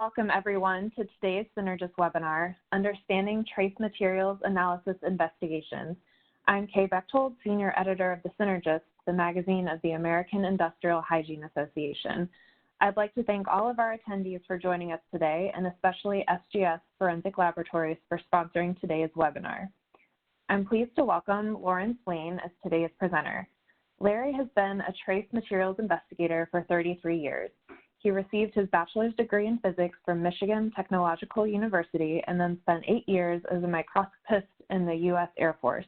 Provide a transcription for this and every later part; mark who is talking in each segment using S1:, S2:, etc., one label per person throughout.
S1: Welcome everyone to today's Synergist webinar, Understanding Trace Materials Analysis Investigations. I'm Kay Bechtold, Senior Editor of the Synergist, the magazine of the American Industrial Hygiene Association. I'd like to thank all of our attendees for joining us today, and especially SGS Forensic Laboratories for sponsoring today's webinar. I'm pleased to welcome Lawrence Lane as today's presenter. Larry has been a trace materials investigator for 33 years. He received his bachelor's degree in physics from Michigan Technological University and then spent 8 years as a microscopist in the U.S. Air Force.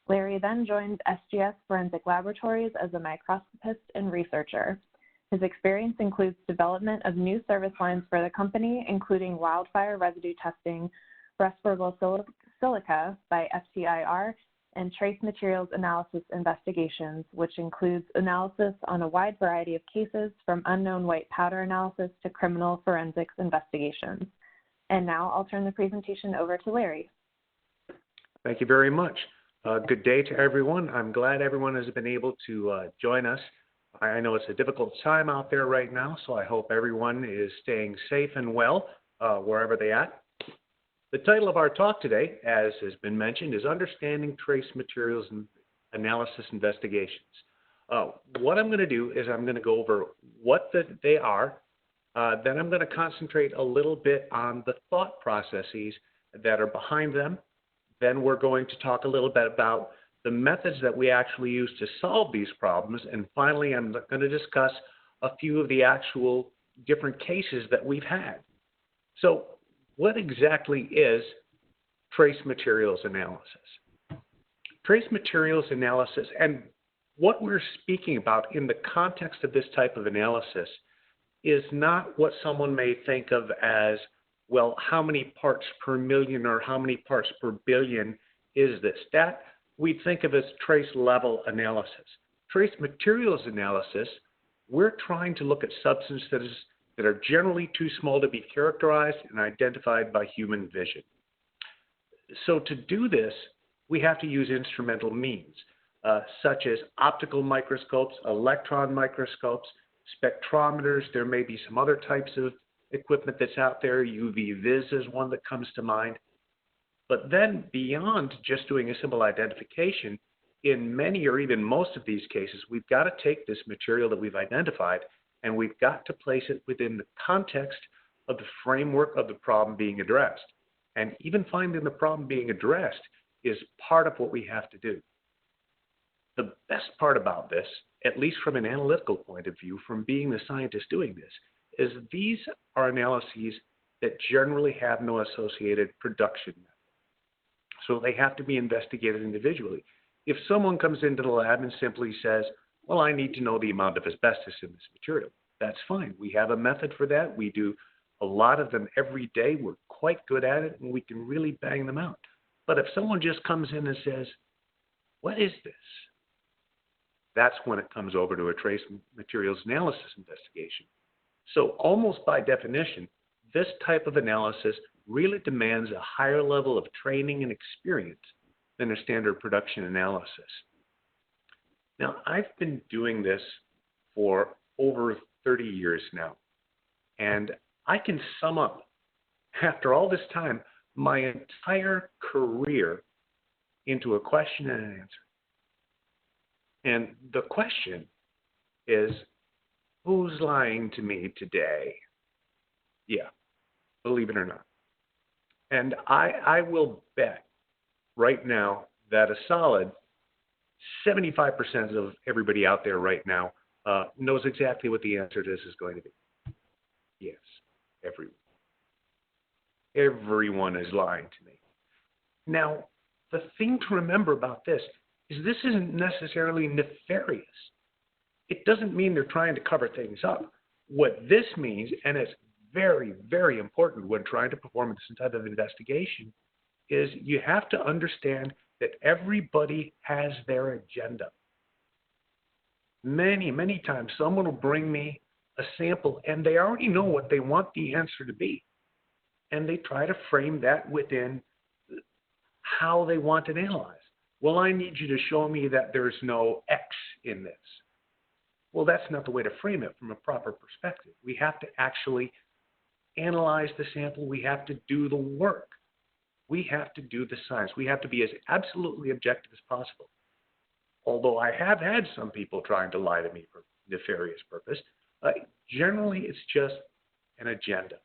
S1: Larry then joined SGS Forensic Laboratories as a microscopist and researcher. His experience includes development of new service lines for the company, including wildfire residue testing, respirable silica by FTIR, and trace materials analysis investigations, which includes analysis on a wide variety of cases from unknown white powder analysis to criminal forensics investigations. And now I'll turn the presentation over to Larry.
S2: Thank you very much. Good day to everyone. I'm glad everyone has been able to join us. I know it's a difficult time out there right now, so I hope everyone is staying safe and well wherever they're at. The title of our talk today, as has been mentioned, is Understanding Trace Materials and Analysis Investigations. What I'm going to do is I'm going to go over what they are, then I'm going to concentrate a little bit on the thought processes that are behind them. Then we're going to talk a little bit about the methods that we actually use to solve these problems, and finally I'm going to discuss a few of the actual different cases that we've had. So, what exactly is trace materials analysis? Trace materials analysis, and what we're speaking about in the context of this type of analysis, is not what someone may think of as, well, how many parts per million or how many parts per billion is this? That we think of as trace level analysis. Trace materials analysis, we're trying to look at substances that are generally too small to be characterized and identified by human vision. So to do this, we have to use instrumental means, such as optical microscopes, electron microscopes, spectrometers. There may be some other types of equipment that's out there. UV vis is one that comes to mind. But then beyond just doing a simple identification, in many or even most of these cases, we've got to take this material that we've identified and we've got to place it within the context of the framework of the problem being addressed. And even finding the problem being addressed is part of what we have to do. The best part about this, at least from an analytical point of view, from being the scientist doing this, is these are analyses that generally have no associated production method. So they have to be investigated individually. If someone comes into the lab and simply says, well, I need to know the amount of asbestos in this material, that's fine. We have a method for that. We do a lot of them every day. We're quite good at it, and we can really bang them out. But if someone just comes in and says, what is this? That's when it comes over to a trace materials analysis investigation. So almost by definition, this type of analysis really demands a higher level of training and experience than a standard production analysis. Now, I've been doing this for over 30 years now, and I can sum up, after all this time, my entire career into a question and an answer. And the question is, who's lying to me today? Yeah, believe it or not. And I will bet right now that a solid 75% of everybody out there right now knows exactly what the answer to this is going to be. Yes, everyone. Everyone is lying to me. Now, the thing to remember about this is this isn't necessarily nefarious. It doesn't mean they're trying to cover things up. What this means, and it's very, very important when trying to perform this type of investigation, is you have to understand that everybody has their agenda. Many, many times someone will bring me a sample and they already know what they want the answer to be. And they try to frame that within how they want it analyzed. Well, I need you to show me that there's no X in this. Well, that's not the way to frame it from a proper perspective. We have to actually analyze the sample. We have to do the work. We have to do the science. We have to be as absolutely objective as possible. Although I have had some people trying to lie to me for nefarious purpose, generally it's just an agenda.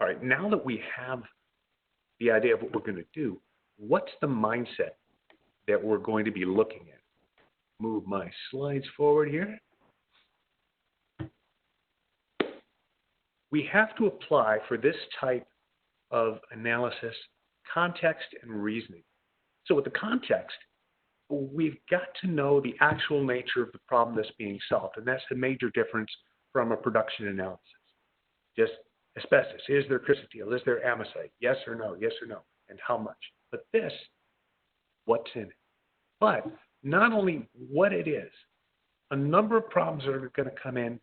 S2: All right, now that we have the idea of what we're going to do, what's the mindset that we're going to be looking at? Move my slides forward here. We have to apply for this type of analysis context and reasoning. So with the context, we've got to know the actual nature of the problem that's being solved, and that's the major difference from a production analysis. Just asbestos, is there chrysotile, is there amosite, yes or no, and how much. But this, what's in it. But not only what it is, a number of problems are going to come in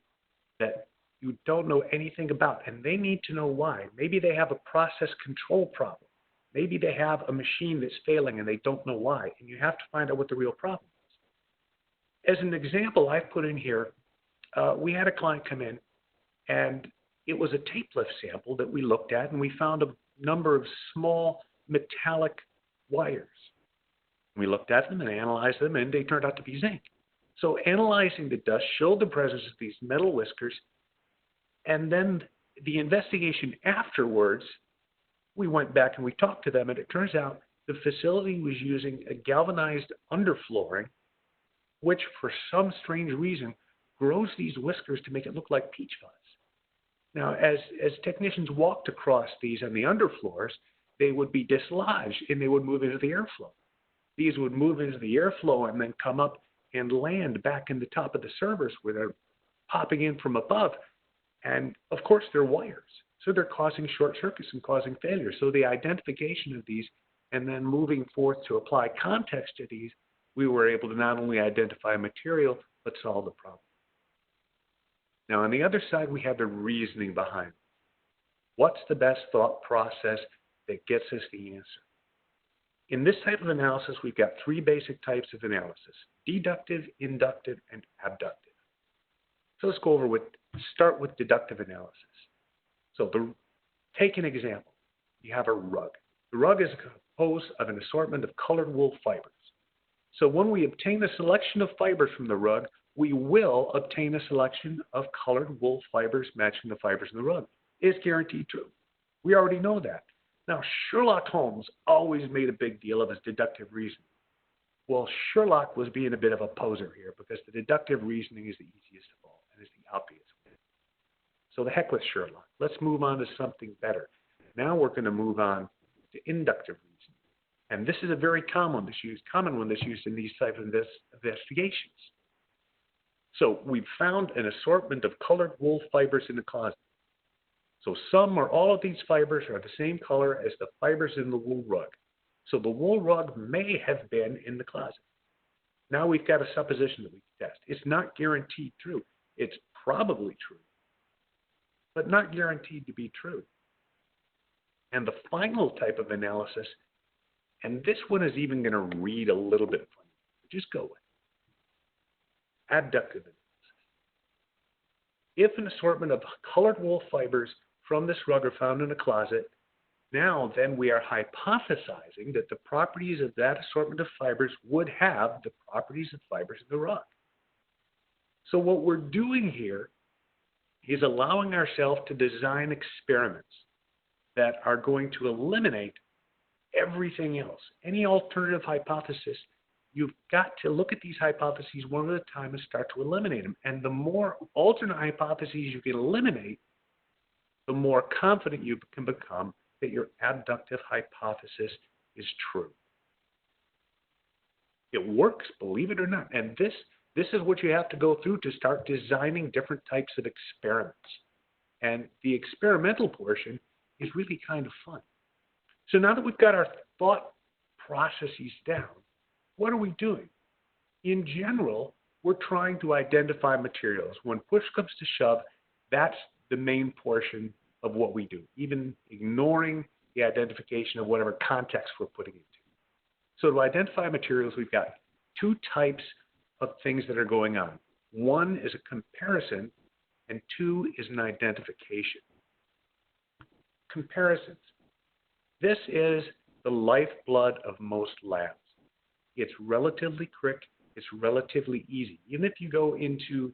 S2: that you don't know anything about, and they need to know why. Maybe they have a process control problem. Maybe they have a machine that's failing and they don't know why, and you have to find out what the real problem is. As an example, I've put in here, we had a client come in, and it was a tape lift sample that we looked at, and we found a number of small metallic wires. We looked at them and analyzed them, and they turned out to be zinc. So analyzing the dust showed the presence of these metal whiskers, and then the investigation afterwards, we went back and we talked to them, and it turns out the facility was using a galvanized underflooring, which for some strange reason grows these whiskers to make it look like peach fuzz. Now, as technicians walked across these on the underfloors, they would be dislodged and they would move into the airflow. These would move into the airflow and then come up and land back in the top of the servers where they're popping in from above. And of course, they're wires. So they're causing short circuits and causing failure. So the identification of these and then moving forth to apply context to these, we were able to not only identify material, but solve the problem. Now, on the other side, we have the reasoning behind it. What's the best thought process that gets us the answer? In this type of analysis, we've got three basic types of analysis: deductive, inductive, and abductive. So let's start with deductive analysis. So take an example. You have a rug. The rug is composed of an assortment of colored wool fibers. So when we obtain a selection of fibers from the rug, we will obtain a selection of colored wool fibers matching the fibers in the rug. It's guaranteed true. We already know that. Now, Sherlock Holmes always made a big deal of his deductive reasoning. Well, Sherlock was being a bit of a poser here because the deductive reasoning is the easiest of all and is the obvious one. So the heck with Sherlock. Let's move on to something better. Now we're going to move on to inductive reasoning. And this is a very common one that's used in these types of investigations. So we've found an assortment of colored wool fibers in the closet. So some or all of these fibers are the same color as the fibers in the wool rug. So the wool rug may have been in the closet. Now we've got a supposition that we can test. It's not guaranteed true. It's probably true, but not guaranteed to be true. And the final type of analysis, and this one is even going to read a little bit funny, but just go with it. Abductive analysis. If an assortment of colored wool fibers from this rug are found in a closet, now then we are hypothesizing that the properties of that assortment of fibers would have the properties of fibers in the rug. So what we're doing here is allowing ourselves to design experiments that are going to eliminate everything else. Any alternative hypothesis, you've got to look at these hypotheses one at a time and start to eliminate them. And the more alternate hypotheses you can eliminate, the more confident you can become that your abductive hypothesis is true. It works, believe it or not. And this is what you have to go through to start designing different types of experiments. And the experimental portion is really kind of fun. So now that we've got our thought processes down, what are we doing? In general, we're trying to identify materials. When push comes to shove, that's the main portion of what we do, even ignoring the identification of whatever context we're putting into. So to identify materials, we've got two types of things that are going on. One is a comparison, and two is an identification. comparisons. This is the lifeblood of most labs. It's relatively quick. It's relatively easy. Even if you go into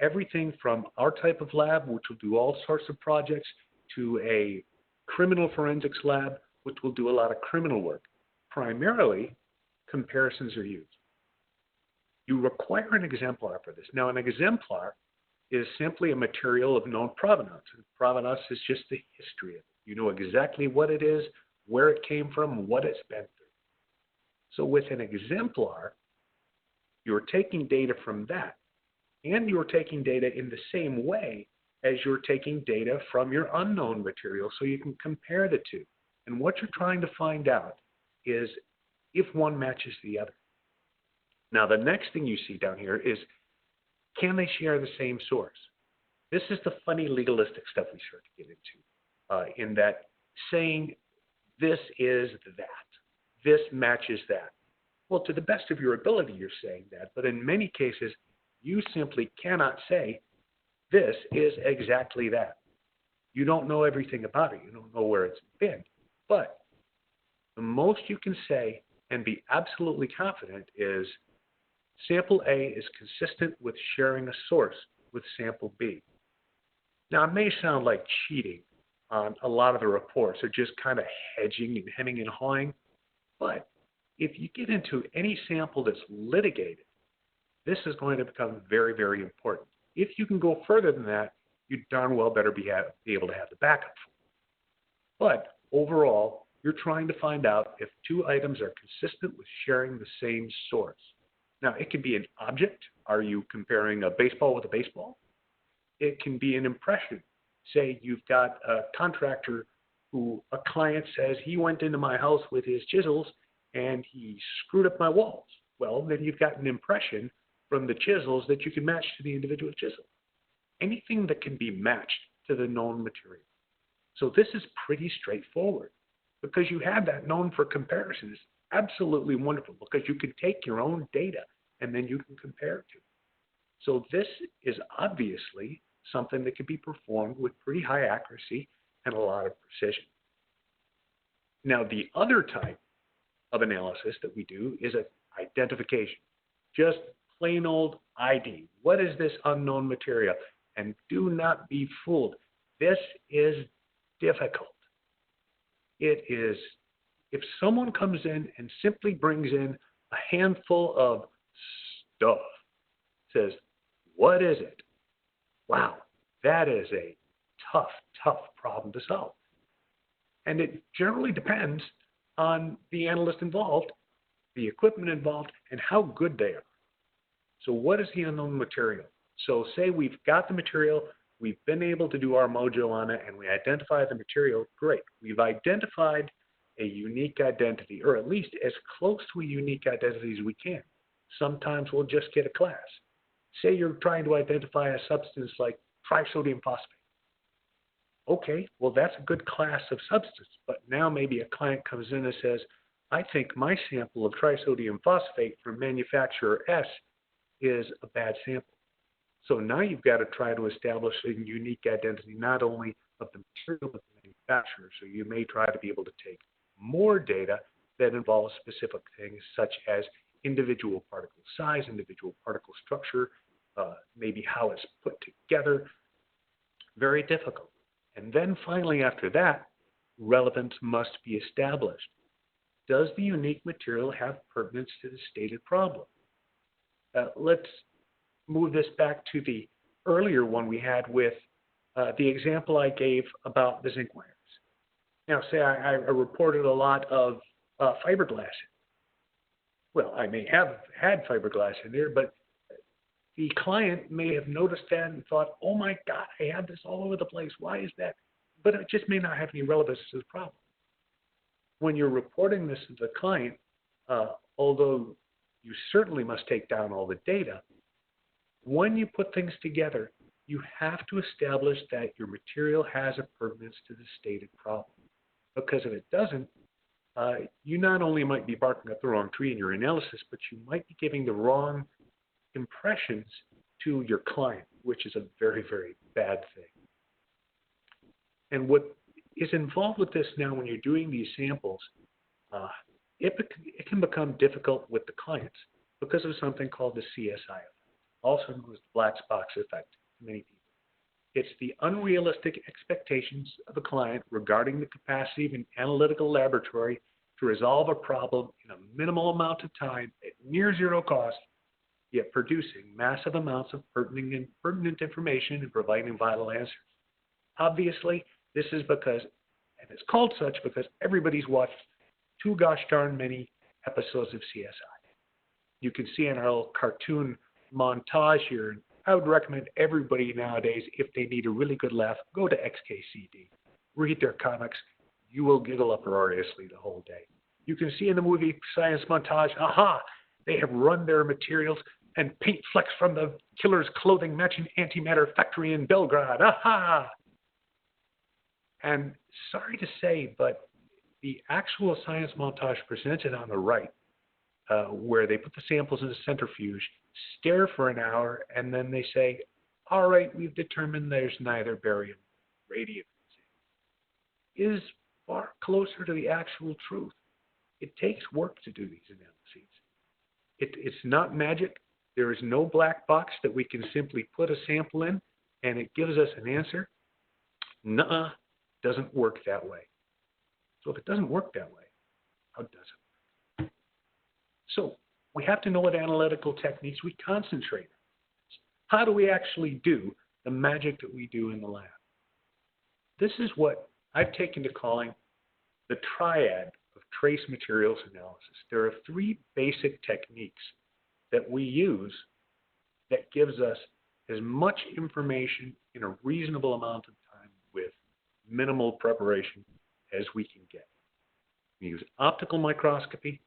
S2: everything from our type of lab, which will do all sorts of projects, to a criminal forensics lab, which will do a lot of criminal work, primarily comparisons are used. You require an exemplar for this. Now, an exemplar is simply a material of known provenance. And provenance is just the history of it. You know exactly what it is, where it came from, what it's been through. So with an exemplar, you're taking data from that, and you're taking data in the same way as you're taking data from your unknown material, so you can compare the two. And what you're trying to find out is if one matches the other. Now, the next thing you see down here is, can they share the same source? This is the funny legalistic stuff we start to get into, in that saying this is that, this matches that. Well, to the best of your ability, you're saying that, but in many cases, you simply cannot say this is exactly that. You don't know everything about it. You don't know where it's been. But the most you can say and be absolutely confident is sample A is consistent with sharing a source with sample B. Now, it may sound like cheating on a lot of the reports, or just kind of hedging and hemming and hawing, but if you get into any sample that's litigated, this is going to become very, very important. If you can go further than that, you darn well better be able to have the backup. But overall, you're trying to find out if two items are consistent with sharing the same source. Now, it can be an object. Are you comparing a baseball with a baseball? It can be an impression. Say you've got a contractor who a client says he went into my house with his chisels and he screwed up my walls. Well, then you've got an impression from the chisels that you can match to the individual chisel. Anything that can be matched to the known material. So this is pretty straightforward because you have that known for comparison. It's absolutely wonderful because you can take your own data and then you can compare it to. So this is obviously something that can be performed with pretty high accuracy and a lot of precision. Now, the other type of analysis that we do is an identification. Just plain old ID. What is this unknown material? And do not be fooled. This is difficult. It is, if someone comes in and simply brings in a handful of stuff, says, what is it? Wow, that is a tough, tough problem to solve. And it generally depends on the analyst involved, the equipment involved, and how good they are. So what is the unknown material? So say we've got the material, we've been able to do our mojo on it, and we identify the material, great. We've identified a unique identity, or at least as close to a unique identity as we can. Sometimes we'll just get a class. Say you're trying to identify a substance like trisodium phosphate. Okay, well, that's a good class of substance, but now maybe a client comes in and says, I think my sample of trisodium phosphate from manufacturer S is a bad sample. So now you've got to try to establish a unique identity, not only of the material, but the manufacturer. So you may try to be able to take more data that involves specific things such as individual particle size, individual particle structure, maybe how it's put together. Very difficult. And then finally after that, relevance must be established. Does the unique material have pertinence to the stated problem? Let's move this back to the earlier one we had with the example I gave about the zinc wires. Now, say I reported a lot of fiberglass. Well, I may have had fiberglass in there, but the client may have noticed that and thought, oh my God, I have this all over the place. Why is that? But it just may not have any relevance to the problem. When you're reporting this to the client, although you certainly must take down all the data, when you put things together, you have to establish that your material has a pertinence to the stated problem. Because if it doesn't, you not only might be barking up the wrong tree in your analysis, but you might be giving the wrong impressions to your client, which is a very, very bad thing. And what is involved with this now when you're doing these samples, it can become difficult with the clients because of something called the CSI effect, also known as the black box effect to many people. It's the unrealistic expectations of a client regarding the capacity of an analytical laboratory to resolve a problem in a minimal amount of time at near zero cost, yet producing massive amounts of pertinent information and providing vital answers. Obviously, this is because, and it's called such because everybody's watched too gosh darn many episodes of CSI. You can see in our little cartoon montage here, I would recommend everybody nowadays, if they need a really good laugh, go to XKCD. Read their comics. You will giggle uproariously the whole day. You can see in the movie Science Montage, aha, they have run their materials and paint flecks from the killer's clothing matching antimatter factory in Belgrade. Aha! And sorry to say, but the actual Science Montage presented on the right, where they put the samples in a centrifuge, stare for an hour, and then they say, all right, we've determined there's neither barium nor radium, is far closer to the actual truth. It takes work to do these analyses. It's not magic. There is no black box that we can simply put a sample in and it gives us an answer. Nuh-uh, doesn't work that way. So if it doesn't work that way, how does it work? So we have to know what analytical techniques we concentrate on. How do we actually do the magic that we do in the lab? This is what I've taken to calling the triad of trace materials analysis. There are three basic techniques that we use that gives us as much information in a reasonable amount of time with minimal preparation as we can get. We use optical microscopy,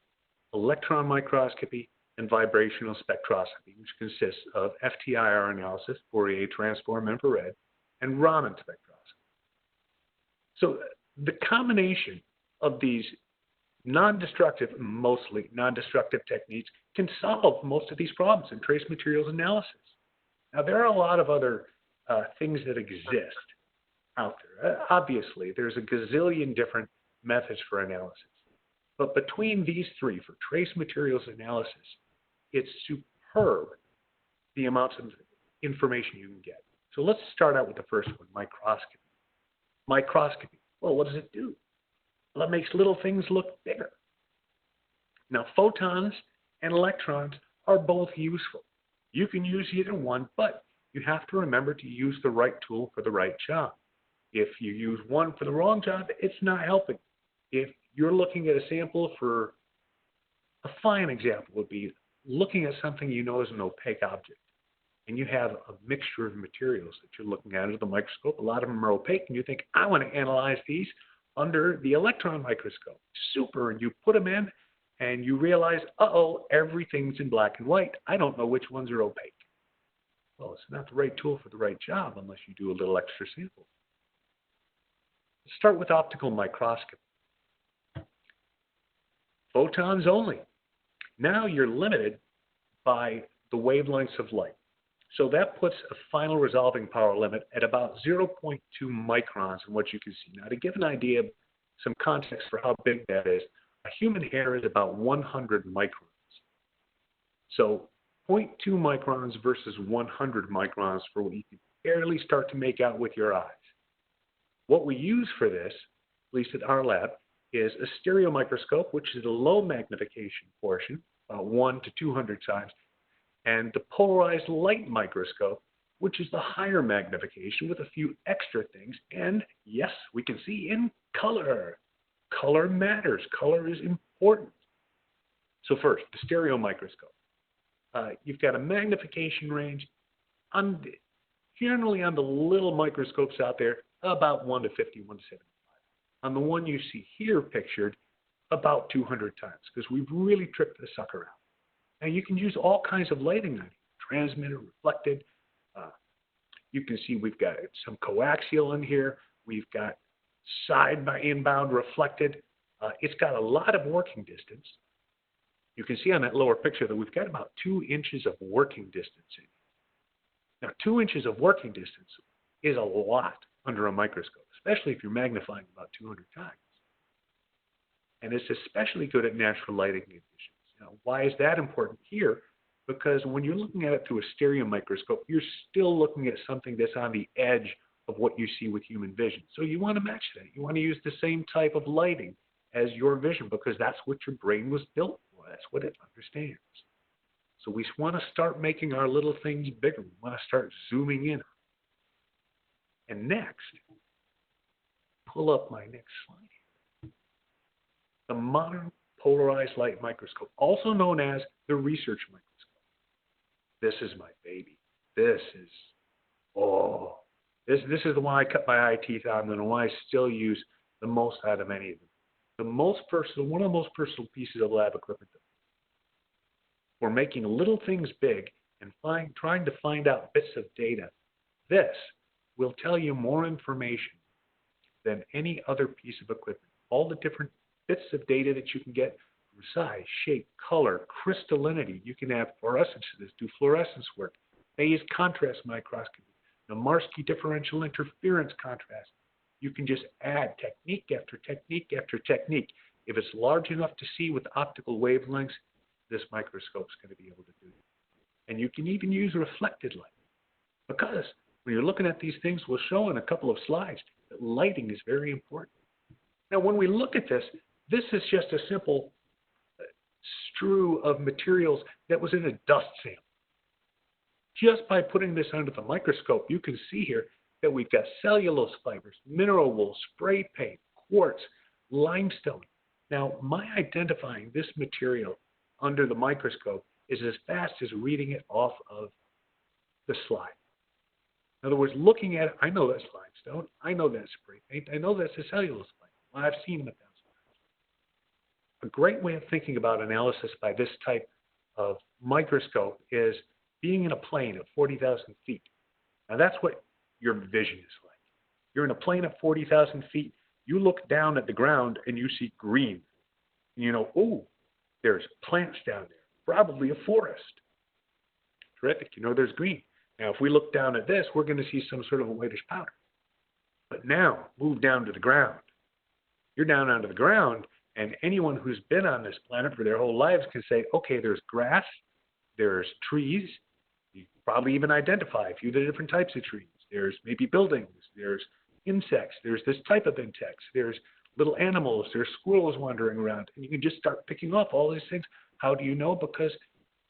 S2: electron microscopy, and vibrational spectroscopy, which consists of FTIR analysis, Fourier transform infrared, and Raman spectroscopy. So the combination of these mostly non-destructive techniques can solve most of these problems in trace materials analysis. Now, there are a lot of other things that exist out there. Obviously, there's a gazillion different methods for analysis. But between these three, for trace materials analysis, it's superb the amounts of information you can get. So let's start out with the first one, microscopy. Microscopy, well, what does it do? Well, it makes little things look bigger. Now, photons and electrons are both useful. You can use either one, but you have to remember to use the right tool for the right job. If you use one for the wrong job, it's not helping. If you're looking at a sample for, a fine example would be looking at something you know is an opaque object, and you have a mixture of materials that you're looking at under the microscope. A lot of them are opaque, and you think, I want to analyze these under the electron microscope. Super, and you put them in, and you realize, uh-oh, everything's in black and white. I don't know which ones are opaque. Well, it's not the right tool for the right job unless you do a little extra sample. Let's start with optical microscopy. Photons only. Now you're limited by the wavelengths of light. So that puts a final resolving power limit at about 0.2 microns in what you can see. Now, to give an idea, some context for how big that is, a human hair is about 100 microns. So 0.2 microns versus 100 microns for what you can barely start to make out with your eyes. What we use for this, at least at our lab, is a stereo microscope, which is a low magnification portion, about 1 to 200 times, and the polarized light microscope, which is the higher magnification with a few extra things. And yes, we can see in color. Color matters. Color is important. So first, the stereo microscope. You've got a magnification range, generally on the little microscopes out there, about 1 to 50, 1 to 75. On the one you see here pictured, about 200 times, because we've really tricked the sucker out. Now you can use all kinds of lighting, transmitted, reflected. You can see we've got some coaxial in here. We've got side by inbound reflected. It's got a lot of working distance. You can see on that lower picture that we've got about 2 inches of working distance in. Now 2 inches of working distance is a lot under a microscope, especially if you're magnifying about 200 times. And it's especially good at natural lighting conditions. Now, why is that important here? Because when you're looking at it through a stereo microscope, you're still looking at something that's on the edge of what you see with human vision. So you want to match that. You want to use the same type of lighting as your vision because that's what your brain was built for. That's what it understands. So we want to start making our little things bigger. We want to start zooming in. And next, pull up my next slide here. The modern polarized light microscope, also known as the research microscope. This is my baby. This is the one I cut my eye teeth on and the one I still use the most out of any of them. One of the most personal pieces of lab equipment. For making little things big and trying to find out bits of data. This will tell you more information than any other piece of equipment. All the different bits of data that you can get from size, shape, color, crystallinity. You can have fluorescences, do fluorescence work, phase contrast microscopy, Namarsky differential interference contrast. You can just add technique after technique after technique. If it's large enough to see with optical wavelengths, this microscope is going to be able to do it. And you can even use reflected light. Because when you're looking at these things, we'll show in a couple of slides that lighting is very important. Now, when we look at this, this is just a simple strew of materials that was in a dust sample. Just by putting this under the microscope, you can see here that we've got cellulose fibers, mineral wool, spray paint, quartz, limestone. Now, my identifying this material under the microscope is as fast as reading it off of the slide. In other words, looking at it, I know that's limestone, I know that's spray paint, I know that's a cellulose fiber. Well, I've seen them 1,000 times. A great way of thinking about analysis by this type of microscope is being in a plane at 40,000 feet. Now, that's what your vision is like. You're in a plane at 40,000 feet, you look down at the ground and you see green. And you know, oh, there's plants down there, probably a forest. Terrific, you know there's green. Now, if we look down at this, we're going to see some sort of a whitish powder. But now, move down to the ground. You're down onto the ground, and anyone who's been on this planet for their whole lives can say, okay, there's grass, there's trees. You can probably even identify a few of the different types of trees. There's maybe buildings, there's insects, there's this type of insects, there's little animals, there's squirrels wandering around, and you can just start picking off all these things. How do you know? Because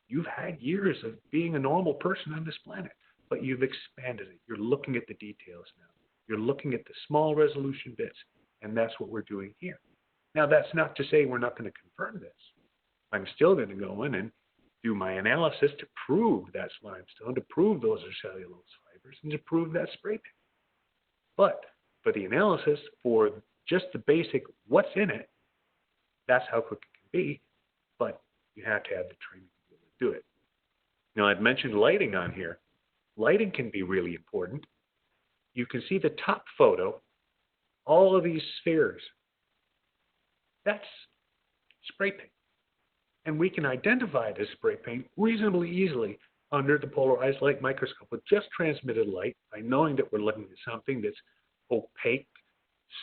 S2: you've had years of being a normal person on this planet, but you've expanded it. You're looking at the details now. You're looking at the small resolution bits, and that's what we're doing here. Now, that's not to say we're not going to confirm this. I'm still going to go in and do my analysis to prove that's limestone, to prove those are cellulose fibers, and to prove that's spray paint. But for the analysis, for just the basic what's in it, that's how quick it can be, but you have to have the training to be able to do it. Now, I've mentioned lighting on here. Lighting can be really important. You can see the top photo, all of these spheres. That's spray paint. And we can identify this spray paint reasonably easily under the polarized light microscope with just transmitted light by knowing that we're looking at something that's opaque,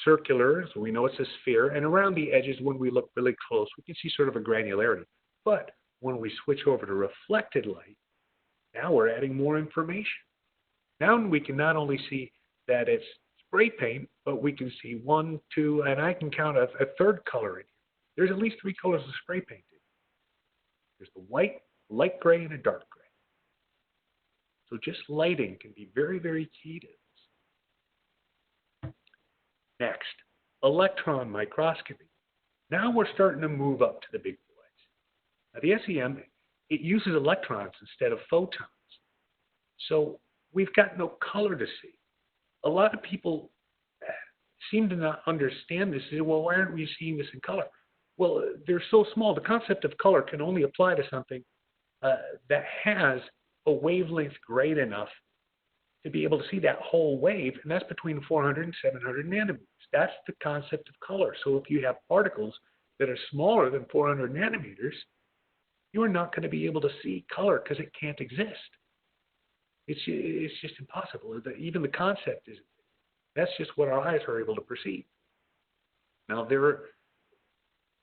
S2: circular, so we know it's a sphere, and around the edges, when we look really close, we can see sort of a granularity. But when we switch over to reflected light, now we're adding more information. Now we can not only see that it's spray paint, but we can see 1, 2, and I can count a third color in here. There's at least 3 colors of spray paint in here. There's the white, light gray, and a dark gray. So just lighting can be very, very key to this. Next, electron microscopy. Now we're starting to move up to the big boys. Now the SEM, it uses electrons instead of photons. So we've got no color to see. A lot of people seem to not understand this. They say, well, why aren't we seeing this in color? Well, they're so small. The concept of color can only apply to something that has a wavelength great enough to be able to see that whole wave, and that's between 400 and 700 nanometers. That's the concept of color. So if you have particles that are smaller than 400 nanometers, you are not going to be able to see color because it can't exist. It's just impossible. Even the concept isn't. That's just what our eyes are able to perceive. Now, there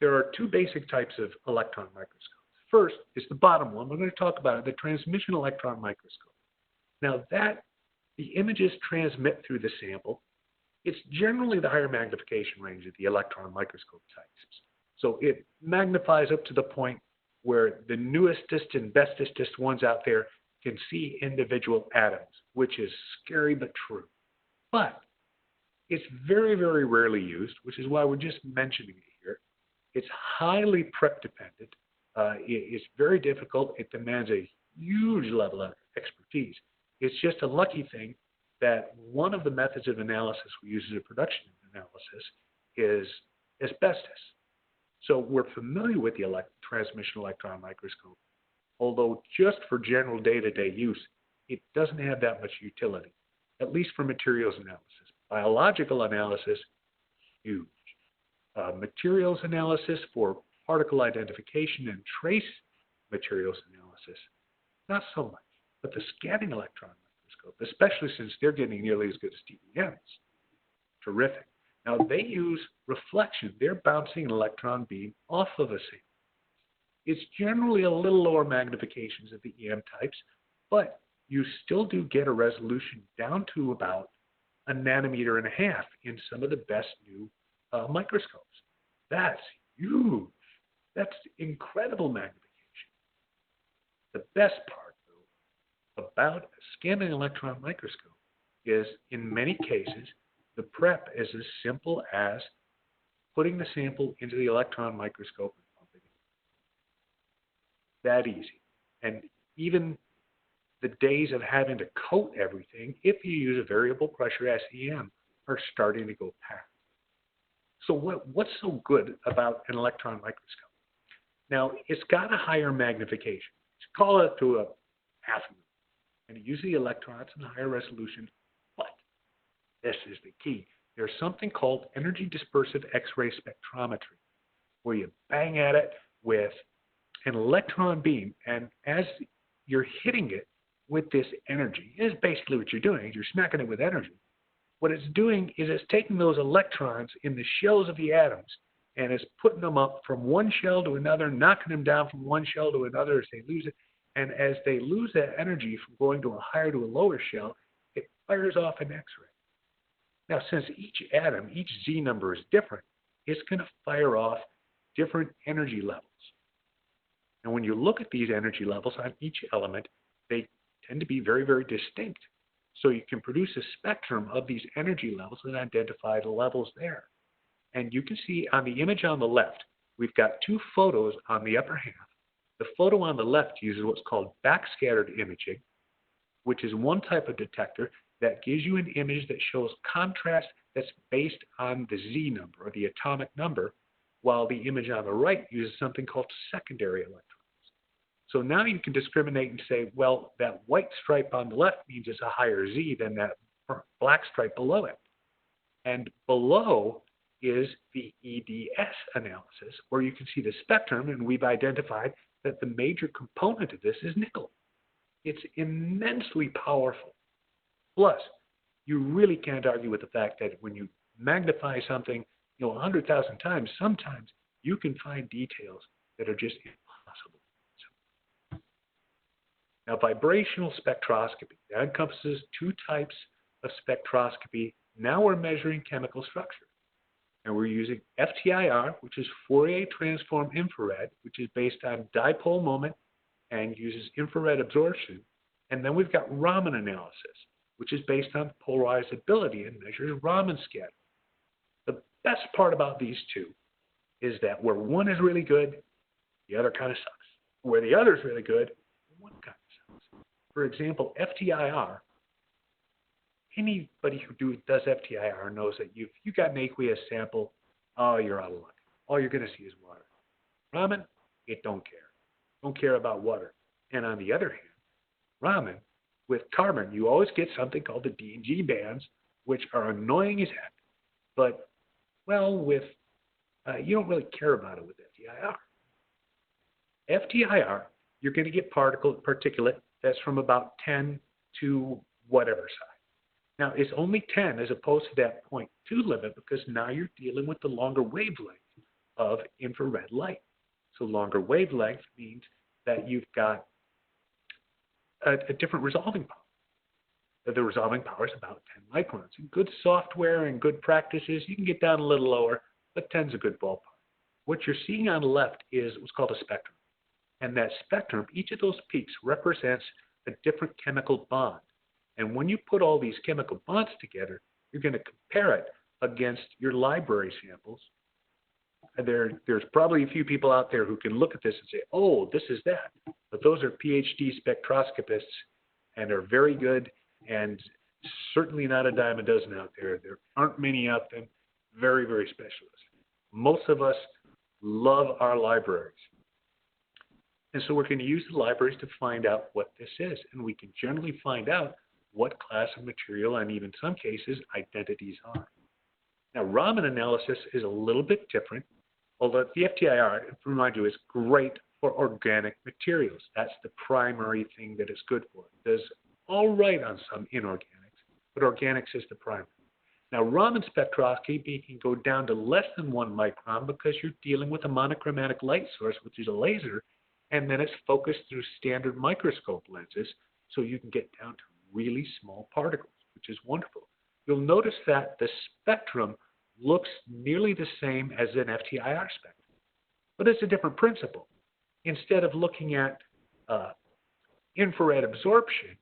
S2: are two basic types of electron microscopes. First is the bottom one. We're going to talk about it, the transmission electron microscope. Now, the images transmit through the sample. It's generally the higher magnification range of the electron microscope types. So it magnifies up to the point where the newestest and bestest ones out there can see individual atoms, which is scary but true. But it's very, very rarely used, which is why we're just mentioning it here. It's highly prep dependent. It's very difficult. It demands a huge level of expertise. It's just a lucky thing that one of the methods of analysis we use as a production analysis is asbestos. So we're familiar with the transmission electron microscope, although just for general day-to-day use, it doesn't have that much utility, at least for materials analysis. Biological analysis, huge. Materials analysis for particle identification and trace materials analysis, not so much. But the scanning electron microscope, especially since they're getting nearly as good as TEMs, terrific. Now they use reflection. They're bouncing an electron beam off of a sample. It's generally a little lower magnifications of the EM types, but you still do get a resolution down to about 1.5 nanometers in some of the best new microscopes. That's huge. That's incredible magnification. The best part, though, about a scanning electron microscope is, in many cases, the prep is as simple as putting the sample into the electron microscope and pumping it. That easy. And even the days of having to coat everything, if you use a variable pressure SEM, are starting to go past. So what's so good about an electron microscope? Now, it's got a higher magnification. Let's call it to a 0.5 millimeter. And you use the electrons in a higher resolution, but this is the key. There's something called energy dispersive X-ray spectrometry, where you bang at it with an electron beam, and as you're hitting it with this energy, is basically what you're doing. You're smacking it with energy. What it's doing is it's taking those electrons in the shells of the atoms and it's putting them up from one shell to another, knocking them down from one shell to another as they lose it. And as they lose that energy from going to a higher to a lower shell, it fires off an X-ray. Now, since each atom, each Z number is different, it's going to fire off different energy levels. And when you look at these energy levels on each element, they tend to be very, very distinct. So you can produce a spectrum of these energy levels and identify the levels there. And you can see on the image on the left, we've got two photos on the upper half. The photo on the left uses what's called backscattered imaging, which is one type of detector that gives you an image that shows contrast that's based on the Z number or the atomic number, while the image on the right uses something called secondary electrons. So now you can discriminate and say, well, that white stripe on the left means it's a higher Z than that black stripe below it. And below is the EDS analysis, where you can see the spectrum, and we've identified that the major component of this is nickel. It's immensely powerful. Plus, you really can't argue with the fact that when you magnify something 100,000 times, sometimes you can find details that are just impossible. Now, vibrational spectroscopy, that encompasses two types of spectroscopy. Now we're measuring chemical structure. And we're using FTIR, which is Fourier transform infrared, which is based on dipole moment and uses infrared absorption. And then we've got Raman analysis, which is based on polarizability and measures Raman scattering. The best part about these two is that where one is really good, the other kind of sucks. Where the other is really good, one kind of sucks. For example, FTIR, anybody who does FTIR knows that if you got an aqueous sample, oh, you're out of luck. All you're going to see is water. Raman, it don't care. Don't care about water. And on the other hand, Raman, with carbon, you always get something called the D and G bands, which are annoying as heck. But, well, you don't really care about it with FTIR. FTIR, you're going to get particulate that's from about 10 to whatever size. Now, it's only 10 as opposed to that 0.2 limit because now you're dealing with the longer wavelength of infrared light. So longer wavelength means that you've got a different resolving power. The resolving power is about 10 microns. In good software and good practices, you can get down a little lower, but 10 is a good ballpark. What you're seeing on the left is what's called a spectrum. And that spectrum, each of those peaks represents a different chemical bond. And when you put all these chemical bonds together, you're going to compare it against your library samples. There's probably a few people out there who can look at this and say, oh, this is that. But those are PhD spectroscopists and are very good and certainly not a dime a dozen out there. There aren't many of them, very, very specialist. Most of us love our libraries. And so we're going to use the libraries to find out what this is. And we can generally find out what class of material and even in some cases identities are. Now, Raman analysis is a little bit different, although the FTIR, to remind you, is great for organic materials. That's the primary thing that it's good for. It does all right on some inorganics, but organics is the primary. Now, Raman spectroscopy can go down to less than 1 micron because you're dealing with a monochromatic light source, which is a laser, and then it's focused through standard microscope lenses, so you can get down to really small particles, which is wonderful. You'll notice that the spectrum looks nearly the same as an FTIR spectrum, but it's a different principle. Instead of looking at infrared absorption,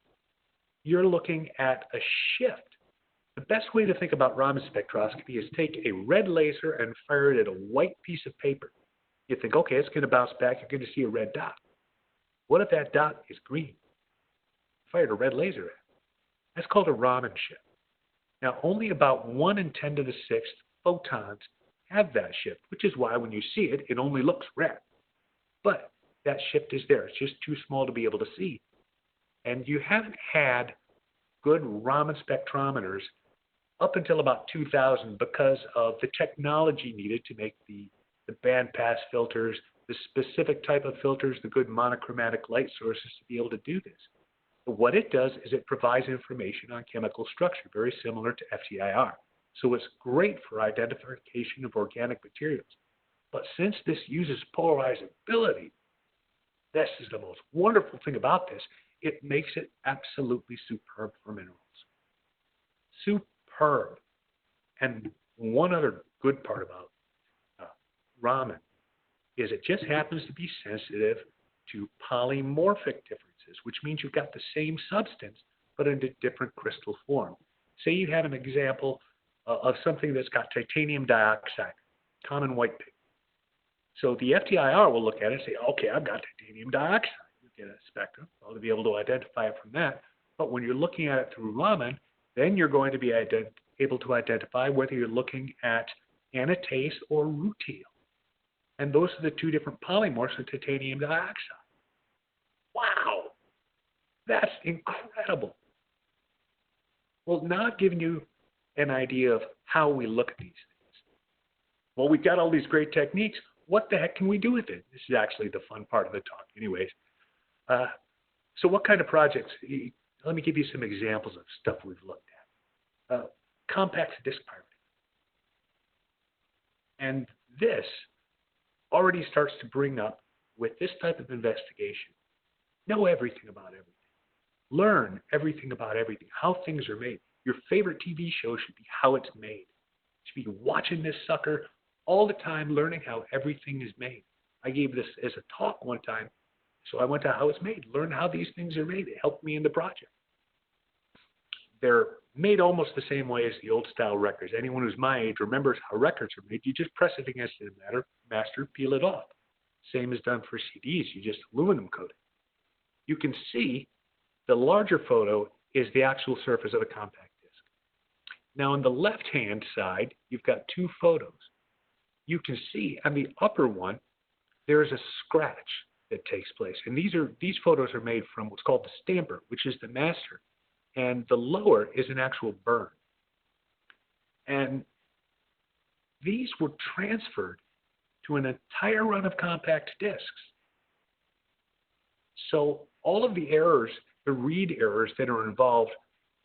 S2: you're looking at a shift. The best way to think about Raman spectroscopy is take a red laser and fire it at a white piece of paper. You think, okay, it's going to bounce back. You're going to see a red dot. What if that dot is green? Fired a red laser at it. That's called a Raman shift. Now, only about 1 in 10 to the 6th photons have that shift, which is why when you see it, it only looks red. But that shift is there. It's just too small to be able to see. And you haven't had good Raman spectrometers up until about 2000 because of the technology needed to make the bandpass filters, the specific type of filters, the good monochromatic light sources to be able to do this. But what it does is it provides information on chemical structure, very similar to FTIR. So it's great for identification of organic materials. But since this uses polarizability, this is the most wonderful thing about this. It makes it absolutely superb for minerals. Superb. And one other good part about Raman is it just happens to be sensitive to polymorphic differences, which means you've got the same substance but in a different crystal form. Say you have an example of something that's got titanium dioxide, common white pigment. So the FTIR will look at it and say, okay, I've got titanium dioxide. You get a spectrum, well, to be able to identify it from that. But when you're looking at it through Raman, then you're going to be able to identify whether you're looking at anatase or rutile. And those are the two different polymorphs of titanium dioxide. Wow, that's incredible. Well, now I've given you an idea of how we look at these things. Well, we've got all these great techniques. What the heck can we do with it? This is actually the fun part of the talk anyways. So what kind of projects? Let me give you some examples of stuff we've looked at. Compact disk pirating. And this already starts to bring up, with this type of investigation, know everything about everything. Learn everything about everything, how things are made. Your favorite TV show should be how it's made. You should be watching this sucker all the time, learning how everything is made. I gave this as a talk one time, so I went to how it's made, learn how these things are made. It helped me in the project. They're made almost the same way as the old style records. Anyone who's my age remembers how records are made. You just press it against the master, peel it off. Same is done for CDs. You just aluminum coat it. You can see the larger photo is the actual surface of a compact disc. Now on the left-hand side, you've got two photos. You can see on the upper one, there's a scratch that takes place. And these photos are made from what's called the stamper, which is the master. And the lower is an actual burn. And these were transferred to an entire run of compact discs. So all of the errors, the read errors that are involved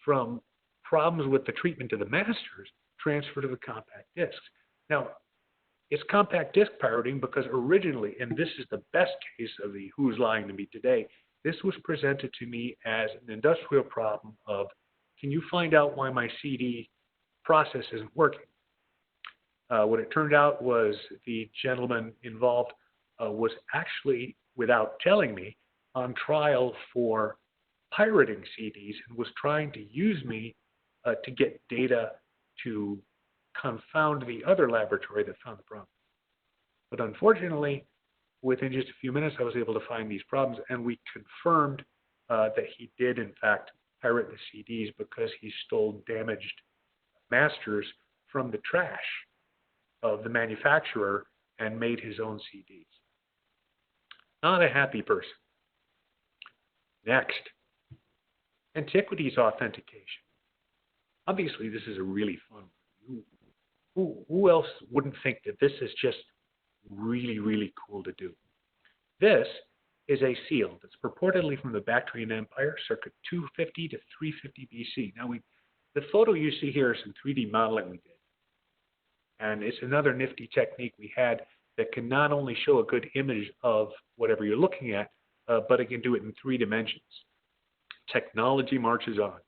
S2: from problems with the treatment of the masters transfer to the compact discs. Now, it's compact disc pirating because originally, and this is the best case of the who's lying to me today, this was presented to me as an industrial problem of, can you find out why my CD process isn't working? What it turned out was the gentleman involved was actually, without telling me, on trial for pirating CDs and was trying to use me to get data to confound the other laboratory that found the problem. But unfortunately, within just a few minutes, I was able to find these problems, and we confirmed that he did, in fact, pirate the CDs because he stole damaged masters from the trash of the manufacturer and made his own CDs. Not a happy person. Next, antiquities authentication. Obviously, this is a really fun one. Who else wouldn't think that this is just really, really cool to do? This is a seal that's purportedly from the Bactrian Empire, circa 250 to 350 BC. Now, the photo you see here is some 3D modeling we did. And it's another nifty technique we had that can not only show a good image of whatever you're looking at, but it can do it in 3 dimensions. Technology marches on.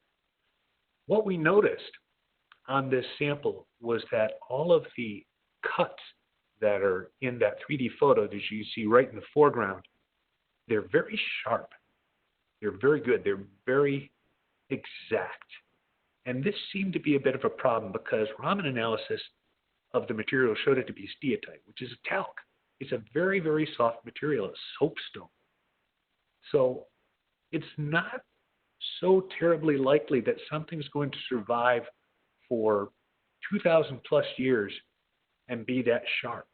S2: What we noticed on this sample was that all of the cuts that are in that 3D photo that you see right in the foreground, they're very sharp. They're very good. They're very exact. And this seemed to be a bit of a problem because Raman analysis of the material showed it to be steatite, which is a talc. It's a very, very soft material, a soapstone. So it's not so terribly likely that something's going to survive for 2,000 plus years and be that sharp.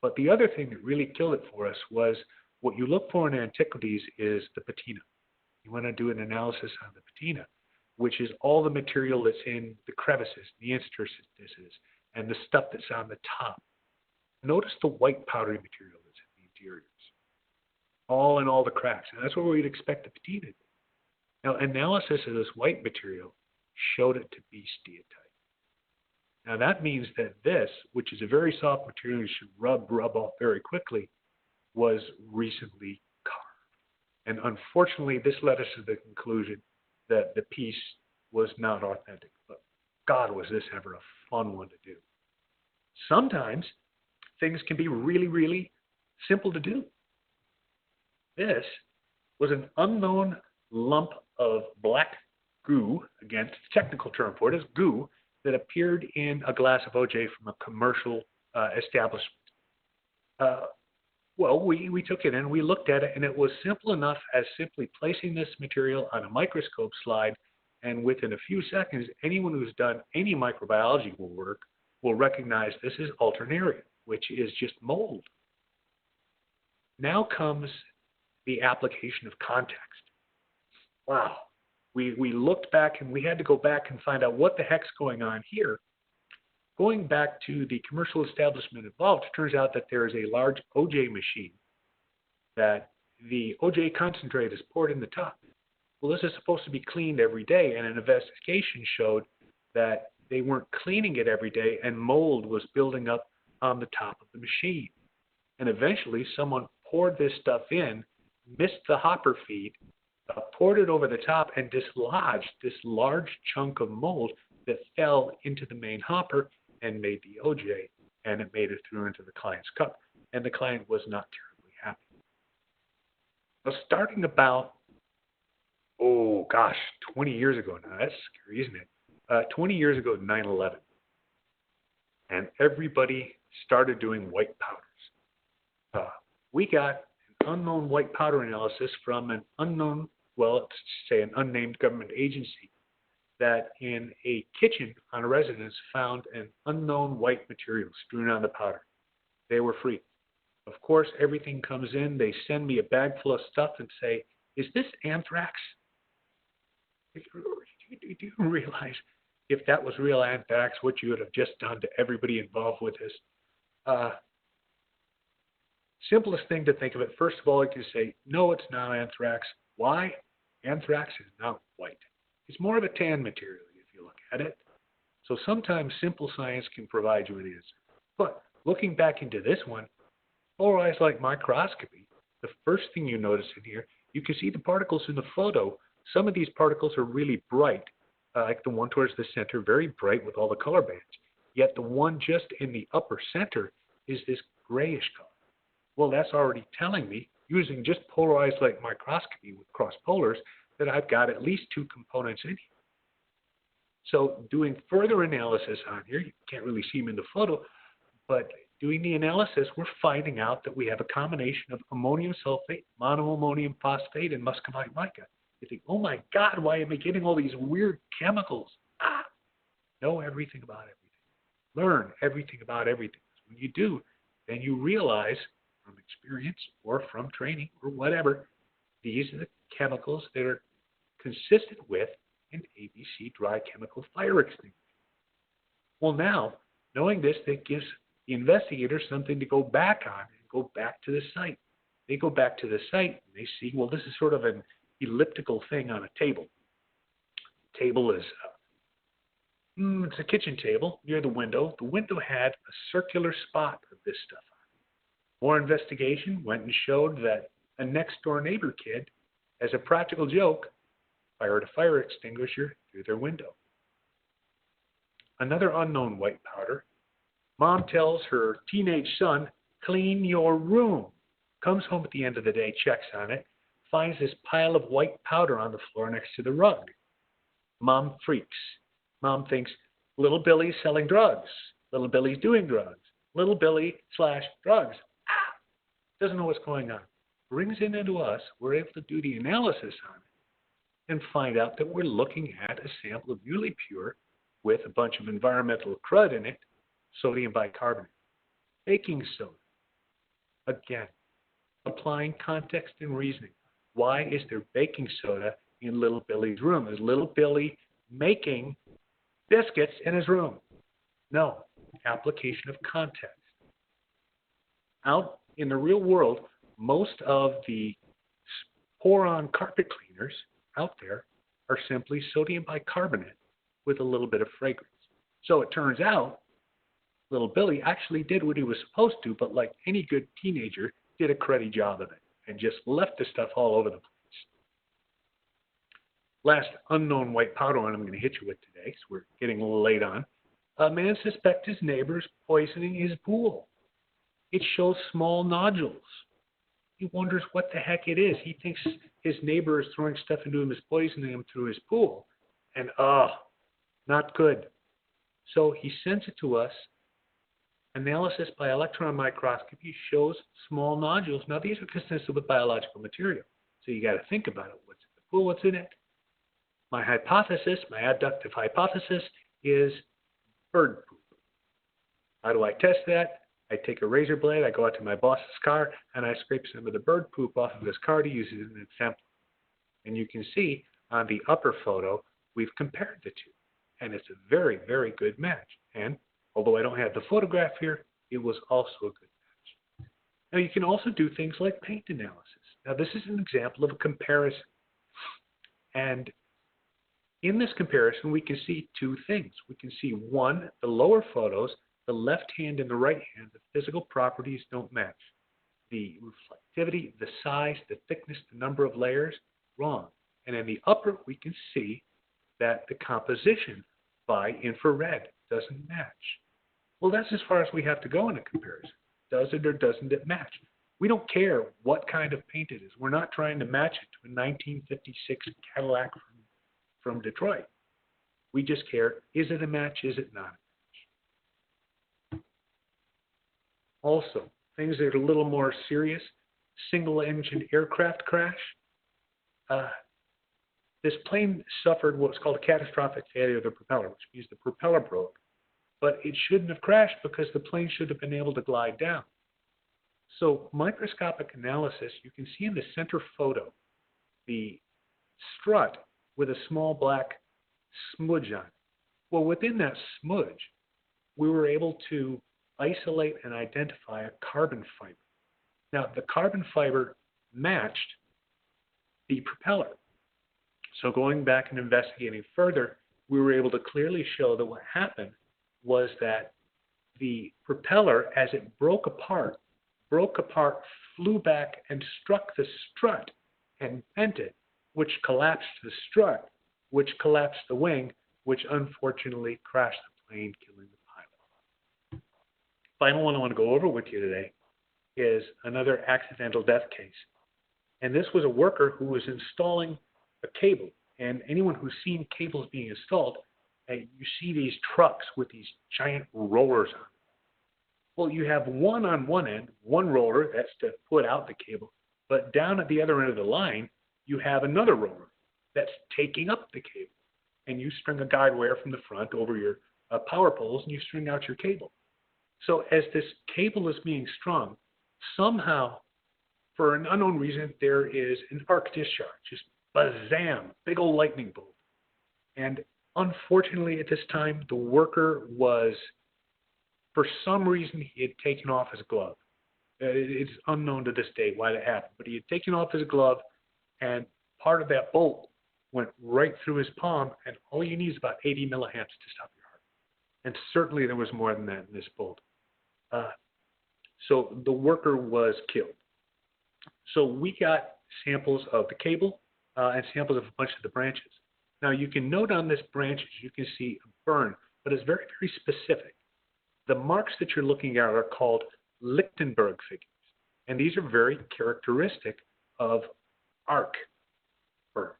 S2: But the other thing that really killed it for us was what you look for in antiquities is the patina. You want to do an analysis on the patina, which is all the material that's in the crevices, the interstices, and the stuff that's on the top. Notice the white powdery material that's in the interiors, all in all the cracks. And that's where we'd expect the patina to be. Now, analysis of this white material showed it to be steatite. Now, that means that this, which is a very soft material you should rub off very quickly, was recently carved. And unfortunately, this led us to the conclusion that the piece was not authentic. But God, was this ever a fun one to do. Sometimes things can be really, really simple to do. This was an unknown lump of black goo, again, it's a technical term for it, is goo, that appeared in a glass of OJ from a commercial establishment. Well, we took it in, we looked at it, and it was simple enough as simply placing this material on a microscope slide, and within a few seconds, anyone who's done any microbiology work will recognize this is alternaria, which is just mold. Now comes the application of context. Wow. We looked back and we had to go back and find out what the heck's going on here. Going back to the commercial establishment involved, it turns out that there is a large OJ machine that the OJ concentrate is poured in the top. Well, this is supposed to be cleaned every day, and an investigation showed that they weren't cleaning it every day, and mold was building up on the top of the machine. And eventually, someone poured this stuff in, missed the hopper feed, poured it over the top, and dislodged this large chunk of mold that fell into the main hopper and made the OJ, and it made it through into the client's cup. And the client was not terribly happy. Now, starting about, 20 years ago now, that's scary, isn't it? 20 years ago, 9/11. And everybody started doing white powders. We got an unknown white powder analysis from an unknown, well, let's say an unnamed government agency that in a kitchen on a residence found an unknown white material strewn on the powder. They were free. Of course, everything comes in. They send me a bag full of stuff and say, is this anthrax? Do you realize if that was real anthrax, what you would have just done to everybody involved with this? Simplest thing to think of it, first of all, you can say, no, it's not anthrax. Why? Anthrax is not white. It's more of a tan material if you look at it. So sometimes simple science can provide you an answer. But looking back into this one, polarized light microscopy, the first thing you notice in here, you can see the particles in the photo. Some of these particles are really bright, like the one towards the center, very bright with all the color bands. Yet the one just in the upper center is this grayish color. Well, that's already telling me, using just polarized light microscopy with cross polars, that I've got at least two components in here. So doing further analysis on here, you can't really see them in the photo, but doing the analysis, we're finding out that we have a combination of ammonium sulfate, monoammonium phosphate, and muscovite mica. You think, oh my God, why am I getting all these weird chemicals? Know everything about everything. Learn everything about everything. When you do, then you realize from experience or from training or whatever, these are the chemicals that are consistent with an ABC dry chemical fire extinguisher. Well, now, knowing this, that gives the investigators something to go back on and go back to the site. They go back to the site and they see, well, this is sort of an elliptical thing on a table. The table is, it's a kitchen table near the window. The window had a circular spot of this stuff on it. More investigation went and showed that a next door neighbor kid, as a practical joke, fired a fire extinguisher through their window. Another unknown white powder. Mom tells her teenage son, clean your room. Comes home at the end of the day, checks on it, finds this pile of white powder on the floor next to the rug. Mom freaks. Mom thinks, little Billy's selling drugs. Little Billy's doing drugs. Little Billy/drugs. Doesn't know what's going on. Brings it into us. We're able to do the analysis on it and find out that we're looking at a sample of nearly pure with a bunch of environmental crud in it, sodium bicarbonate, baking soda. Again, applying context and reasoning. Why is there baking soda in little Billy's room? Is little Billy making biscuits in his room? No. Application of context. Out in the real world, most of the pour-on carpet cleaners out there are simply sodium bicarbonate with a little bit of fragrance. So it turns out little Billy actually did what he was supposed to, but like any good teenager, did a cruddy job of it and just left the stuff all over the place. Last unknown white powder one I'm going to hit you with today, so we're getting a little late on. A man suspects his neighbor's poisoning his pool. It shows small nodules. He wonders what the heck it is. He thinks his neighbor is throwing stuff into him, is poisoning him through his pool. And not good. So he sends it to us. Analysis by electron microscopy shows small nodules. Now these are consistent with biological material. So you got to think about it. What's in the pool? What's in it? My hypothesis, my abductive hypothesis, is bird poop. How do I test that? I take a razor blade, I go out to my boss's car, and I scrape some of the bird poop off of his car to use it as an example. And you can see on the upper photo, we've compared the two. And it's a very, very good match. And although I don't have the photograph here, it was also a good match. Now you can also do things like paint analysis. Now this is an example of a comparison. And in this comparison, we can see two things. We can see, one, the lower photos, the left hand and the right hand, the physical properties don't match. The reflectivity, the size, the thickness, the number of layers, wrong. And in the upper, we can see that the composition by infrared doesn't match. Well, that's as far as we have to go in a comparison. Does it or doesn't it match? We don't care what kind of paint it is. We're not trying to match it to a 1956 Cadillac from Detroit. We just care, is it a match, is it not? Also, things that are a little more serious, single-engine aircraft crash. This plane suffered what's called a catastrophic failure of the propeller, which means the propeller broke. But it shouldn't have crashed because the plane should have been able to glide down. So microscopic analysis, you can see in the center photo the strut with a small black smudge on it. Well, within that smudge, we were able to isolate and identify a carbon fiber. Now, the carbon fiber matched the propeller. So going back and investigating further, we were able to clearly show that what happened was that the propeller, as it broke apart, flew back and struck the strut and bent it, which collapsed the strut, which collapsed the wing, which unfortunately crashed the plane, killing the pilot. Final one I want to go over with you today is another accidental death case. And this was a worker who was installing a cable. And anyone who's seen cables being installed, you see these trucks with these giant rollers on them. Well, you have one on one end, one roller, that's to put out the cable. But down at the other end of the line, you have another roller that's taking up the cable. And you string a guide wire from the front over your power poles, and you string out your cable. So as this cable is being strung, somehow, for an unknown reason, there is an arc discharge, just bazam, big old lightning bolt. And unfortunately, at this time, the worker was, for some reason, he had taken off his glove. It's unknown to this day why that happened, but he had taken off his glove, and part of that bolt went right through his palm, and all you need is about 80 milliamps to stop your heart. And certainly there was more than that in this bolt. So the worker was killed. So we got samples of the cable and samples of a bunch of the branches. Now you can note on this branches, you can see a burn, but it's very, very specific. The marks that you're looking at are called Lichtenberg figures. And these are very characteristic of arc burns.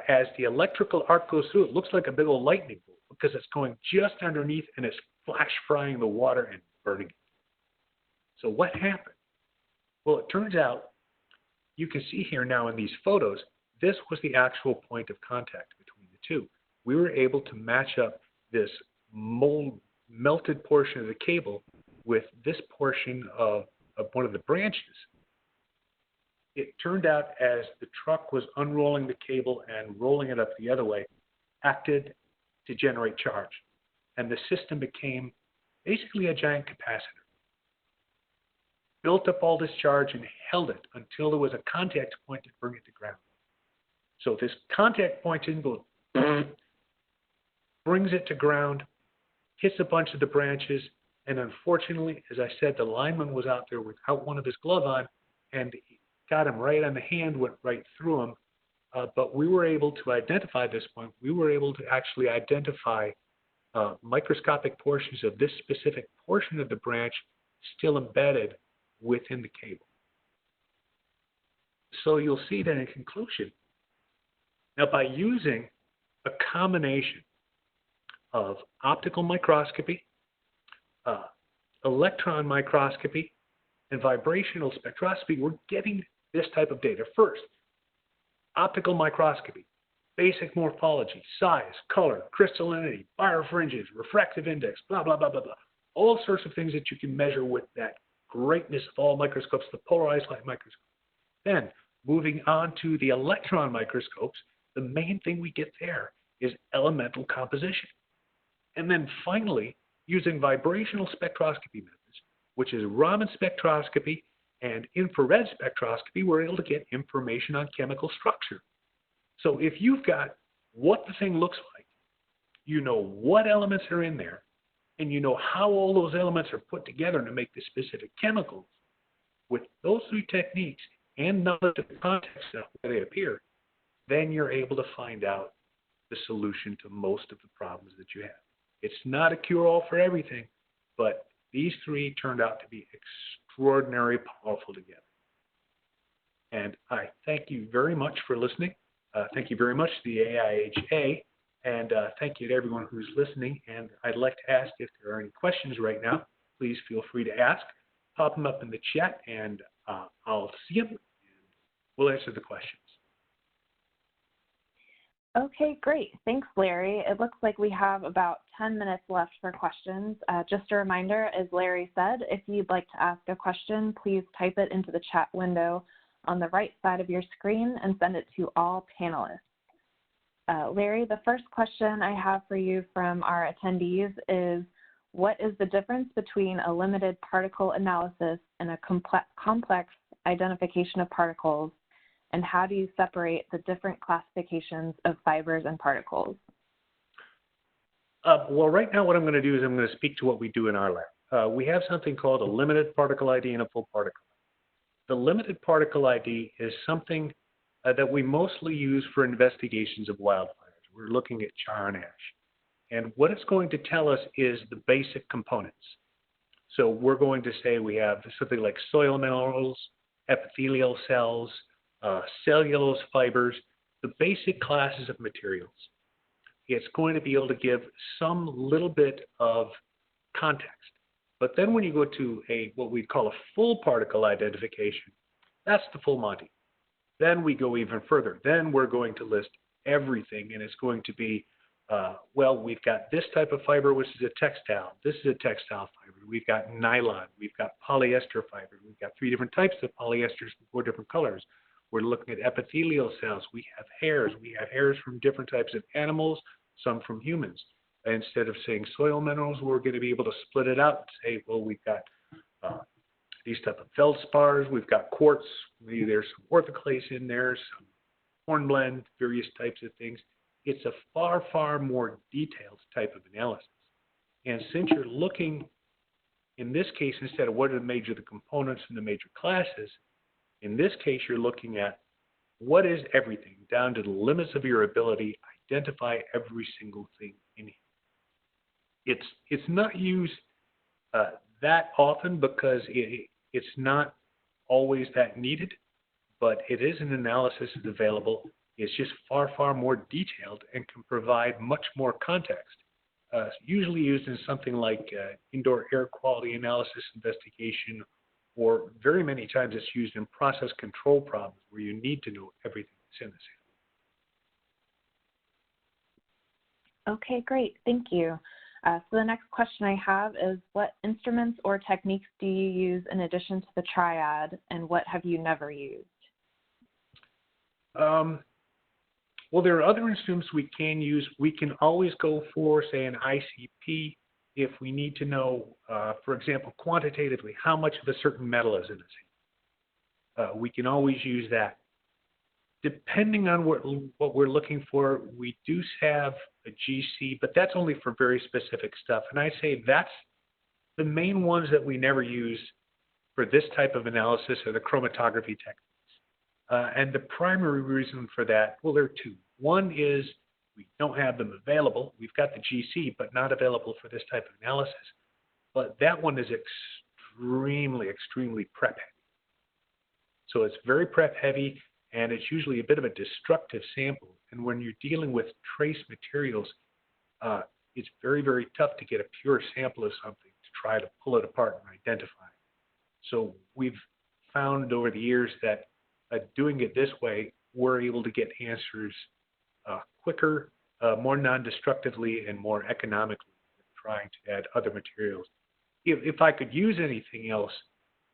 S2: As the electrical arc goes through, it looks like a big old lightning bolt because it's going just underneath and it's flash frying the water and burning it. So what happened? Well, it turns out, you can see here now in these photos, this was the actual point of contact between the two. We were able to match up this melted portion of the cable with this portion of one of the branches. It turned out as the truck was unrolling the cable and rolling it up the other way, acted to generate charge. And the system became basically a giant capacitor. Built up all this charge and held it until there was a contact point to bring it to ground. So this contact point in goes, brings it to ground, hits a bunch of the branches, and unfortunately, as I said, the lineman was out there without one of his glove on, and got him right on the hand, went right through him. But we were able to identify this point. We were able to actually identify microscopic portions of this specific portion of the branch still embedded within the cable. So you'll see that in conclusion, now by using a combination of optical microscopy, electron microscopy, and vibrational spectroscopy, we're getting this type of data. First, optical microscopy, basic morphology, size, color, crystallinity, birefringes, refractive index, blah, blah, blah, blah, blah. All sorts of things that you can measure with that greatness of all microscopes, the polarized light microscope. Then, moving on to the electron microscopes, the main thing we get there is elemental composition. And then finally, using vibrational spectroscopy methods, which is Raman spectroscopy and infrared spectroscopy, we're able to get information on chemical structure. So if you've got what the thing looks like, you know what elements are in there, and you know how all those elements are put together to make the specific chemicals, with those three techniques and knowledge of the context of where they appear, then you're able to find out the solution to most of the problems that you have. It's not a cure-all for everything, but these three turned out to be extraordinarily powerful together. And I thank you very much for listening. Thank you very much to the AIHA, and thank you to everyone who's listening. And I'd like to ask if there are any questions right now. Please feel free to ask. Pop them up in the chat, and I'll see them, and we'll answer the questions.
S1: Okay, great. Thanks, Larry. It looks like we have about 10 minutes left for questions. Just a reminder, as Larry said, if you'd like to ask a question, please type it into the chat window on the right side of your screen and send it to all panelists. Larry, the first question I have for you from our attendees is, what is the difference between a limited particle analysis and a complex identification of particles? And how do you separate the different classifications of fibers and particles?
S2: Well, right now what I'm going to do is I'm going to speak to what we do in our lab. We have something called a limited particle ID and a full particle ID. The limited particle ID is something that we mostly use for investigations of wildfires. We're looking at char and ash. And what it's going to tell us is the basic components. So we're going to say we have something like soil minerals, epithelial cells, cellulose fibers, the basic classes of materials. It's going to be able to give some little bit of context. But then when you go to what we call a full particle identification, that's the full Monty. Then we go even further. Then we're going to list everything, and it's going to be, well, we've got this type of fiber, which is a textile. This is a textile fiber. We've got nylon. We've got polyester fiber. We've got 3 different types of polyesters with 4 different colors. We're looking at epithelial cells. We have hairs. We have hairs from different types of animals, some from humans. Instead of saying soil minerals, we're going to be able to split it out and say, well, we've got these type of feldspars, we've got quartz, maybe there's some orthoclase in there, some hornblende, various types of things. It's a far, far more detailed type of analysis. And since you're looking, in this case, instead of what are the major components and the major classes, in this case, you're looking at what is everything, down to the limits of your ability, identify every single thing in here. It's not used that often because it's not always that needed, but it is an analysis that's available. It's just far, far more detailed and can provide much more context. Usually used in something like indoor air quality analysis investigation, or very many times it's used in process control problems where you need to know everything that's in the sample.
S1: Okay, great. Thank you. So the next question I have is, what instruments or techniques do you use in addition to the triad, and what have you never used?
S2: Well, there are other instruments we can use. We can always go for, say, an ICP if we need to know, for example, quantitatively, how much of a certain metal is in a sample. We can always use that. Depending on what we're looking for, we do have a GC, but that's only for very specific stuff. And I say that's the main ones that we never use for this type of analysis are the chromatography techniques. And the primary reason for that, well, there are 2. One is we don't have them available. We've got the GC, but not available for this type of analysis. But that one is extremely, extremely prep heavy. So it's very prep heavy, and it's usually a bit of a destructive sample. And when you're dealing with trace materials, it's very, very tough to get a pure sample of something to try to pull it apart and identify it. So we've found over the years that doing it this way, we're able to get answers quicker, more non-destructively, and more economically than trying to add other materials. If I could use anything else,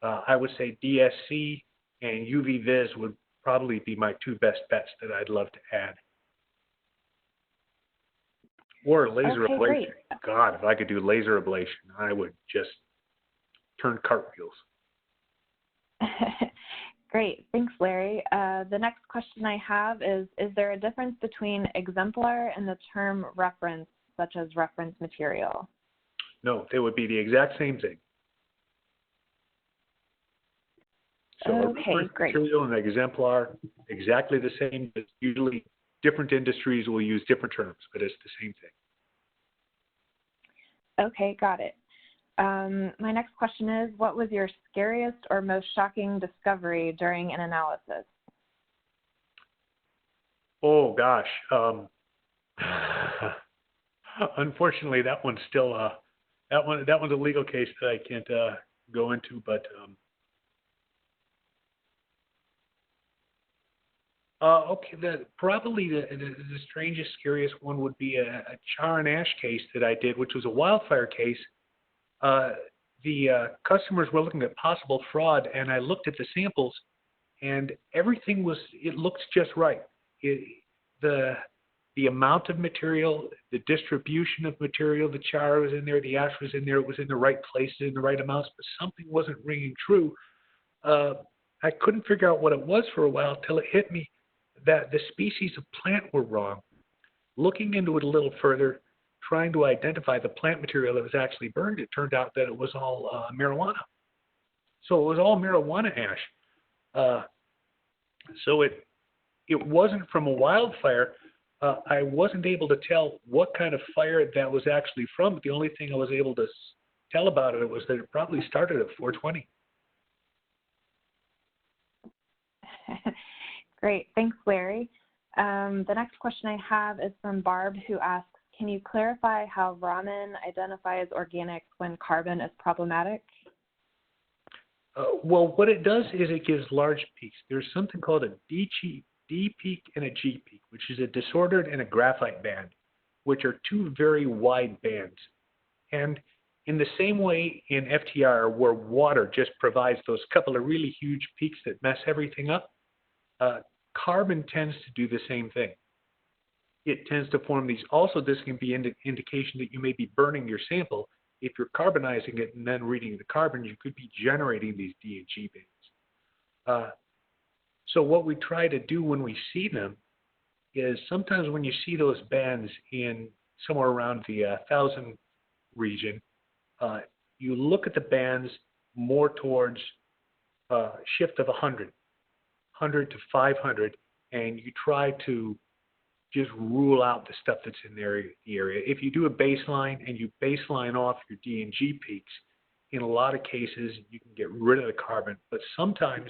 S2: I would say DSC and UV-Vis would probably be my 2 best bets that I'd love to add. Or laser ablation.
S1: Great.
S2: God, if I could do laser ablation, I would just turn cartwheels.
S1: Great. Thanks, Larry. The next question I have is there a difference between exemplar and the term reference, such as reference material?
S2: No, they would be the exact same thing. So
S1: okay,
S2: a
S1: great.
S2: material and an exemplar, exactly the same, but usually different industries will use different terms, but it's the same thing.
S1: Okay, got it. My next question is, what was your scariest or most shocking discovery during an analysis?
S2: Oh gosh, unfortunately, that one's still that one's a legal case that I can't go into, but okay, probably the strangest, scariest one would be a char and ash case that I did, which was a wildfire case. The customers were looking at possible fraud, and I looked at the samples, and everything it looked just right. The amount of material, the distribution of material, the char was in there, the ash was in there, it was in the right places, in the right amounts, but something wasn't ringing true. I couldn't figure out what it was for a while till it hit me that the species of plant were wrong. Looking into it a little further, trying to identify the plant material that was actually burned, it turned out that it was all marijuana. So it was all marijuana ash. So it wasn't from a wildfire. I wasn't able to tell what kind of fire that was actually from. But the only thing I was able to tell about it was that it probably started at 420.
S1: Great, thanks, Larry. The next question I have is from Barb, who asks, can you clarify how Raman identifies organics when carbon is problematic?
S2: Well, what it does is it gives large peaks. There's something called a D peak and a G peak, which is a disordered and a graphite band, which are two very wide bands. And in the same way in FTIR, where water just provides those couple of really huge peaks that mess everything up, carbon tends to do the same thing. It tends to form these. Also, this can be an indication that you may be burning your sample. If you're carbonizing it and then reading the carbon, you could be generating these D and G bands. So what we try to do when we see them is sometimes when you see those bands in somewhere around the 1,000 region, you look at the bands more towards shift of 100 to 500, and you try to just rule out the stuff that's in the area. If you do a baseline and you baseline off your D and G peaks, in a lot of cases you can get rid of the carbon, but sometimes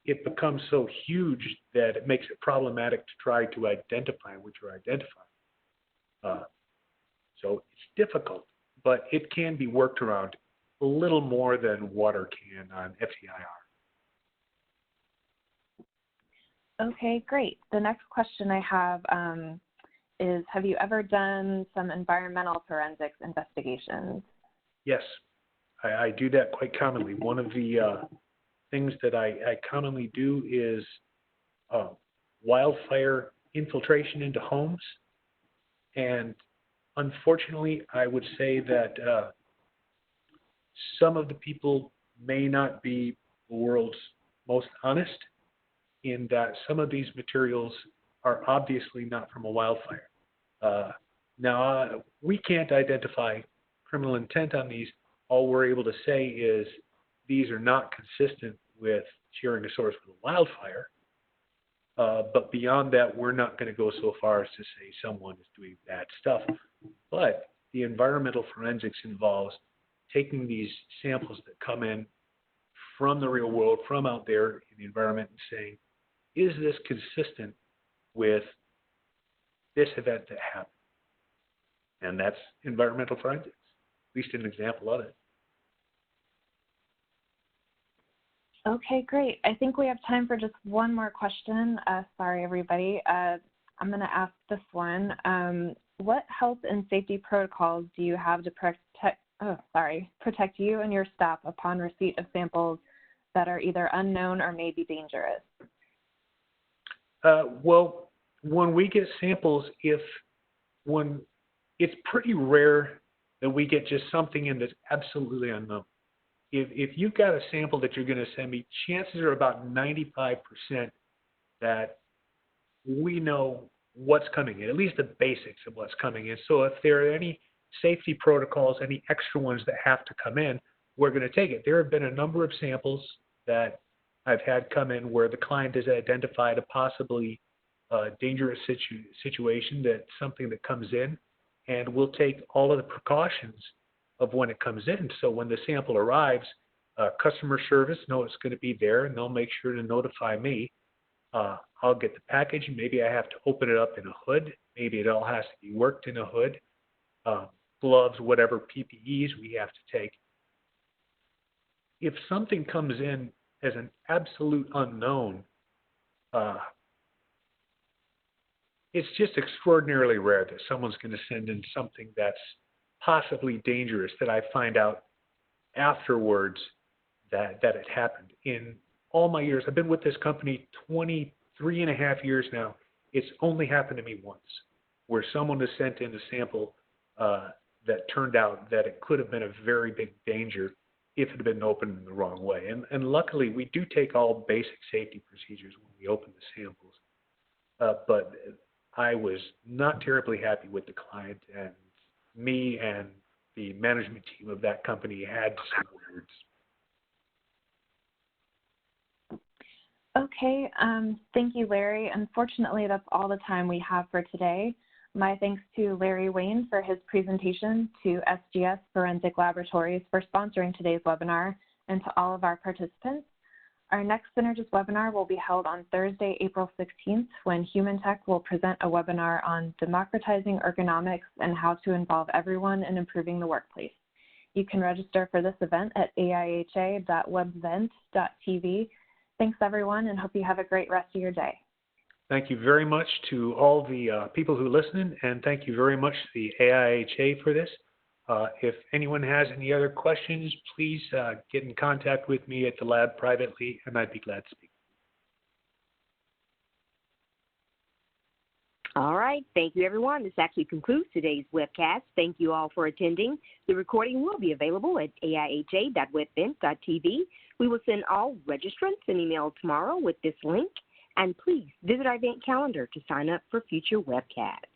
S2: it becomes so huge that it makes it problematic to try to identify what you're identifying. So it's difficult, but it can be worked around a little more than water can on FTIR.
S1: Okay, great. The next question I have is, have you ever done some environmental forensics investigations?
S2: Yes, I do that quite commonly. One of the things that I commonly do is wildfire infiltration into homes. And unfortunately, I would say that some of the people may not be the world's most honest, in that some of these materials are obviously not from a wildfire. Now, we can't identify criminal intent on these. All we're able to say is these are not consistent with sharing a source with a wildfire. But beyond that, we're not going to go so far as to say someone is doing bad stuff. But the environmental forensics involves taking these samples that come in from the real world, from out there in the environment, and saying, is this consistent with this event that happened? And that's environmental forensics, at least an example of it.
S1: Okay, great. I think we have time for just one more question. Sorry, everybody. I'm going to ask this one. What health and safety protocols do you have to protect you and your staff upon receipt of samples that are either unknown or may be dangerous?
S2: Well, when we get samples, it's pretty rare that we get just something in that's absolutely unknown. If you've got a sample that you're going to send me, chances are about 95% that we know what's coming in, at least the basics of what's coming in. So if there are any safety protocols, any extra ones that have to come in, we're going to take it. There have been a number of samples that I've had come in where the client has identified a possibly dangerous situation, that's something that comes in, and we'll take all of the precautions of when it comes in. So when the sample arrives, customer service know it's going to be there, and they'll make sure to notify me. I'll get the package. Maybe I have to open it up in a hood. Maybe it all has to be worked in a hood. Gloves, whatever PPEs we have to take. If something comes in as an absolute unknown, it's just extraordinarily rare that someone's going to send in something that's possibly dangerous that I find out afterwards that it happened. In all my years, I've been with this company 23 and a half years now. It's only happened to me once, where someone has sent in a sample that turned out that it could have been a very big danger, if it had been opened in the wrong way. And luckily, we do take all basic safety procedures when we open the samples. But I was not terribly happy with the client, and me and the management team of that company had some words.
S1: Okay, thank you, Larry. Unfortunately, that's all the time we have for today. My thanks to Larry Wayne for his presentation, to SGS Forensic Laboratories for sponsoring today's webinar, and to all of our participants. Our next Synergist webinar will be held on Thursday, April 16th, when Human Tech will present a webinar on democratizing ergonomics and how to involve everyone in improving the workplace. You can register for this event at aiha.webvent.tv. Thanks, everyone, and hope you have a great rest of your day.
S2: Thank you very much to all the people who listened, and thank you very much to the AIHA for this. If anyone has any other questions, please get in contact with me at the lab privately, and I'd be glad to speak.
S3: All right. Thank you, everyone. This actually concludes today's webcast. Thank you all for attending. The recording will be available at aiha.webvent.tv. We will send all registrants an email tomorrow with this link. And please visit our event calendar to sign up for future webcasts.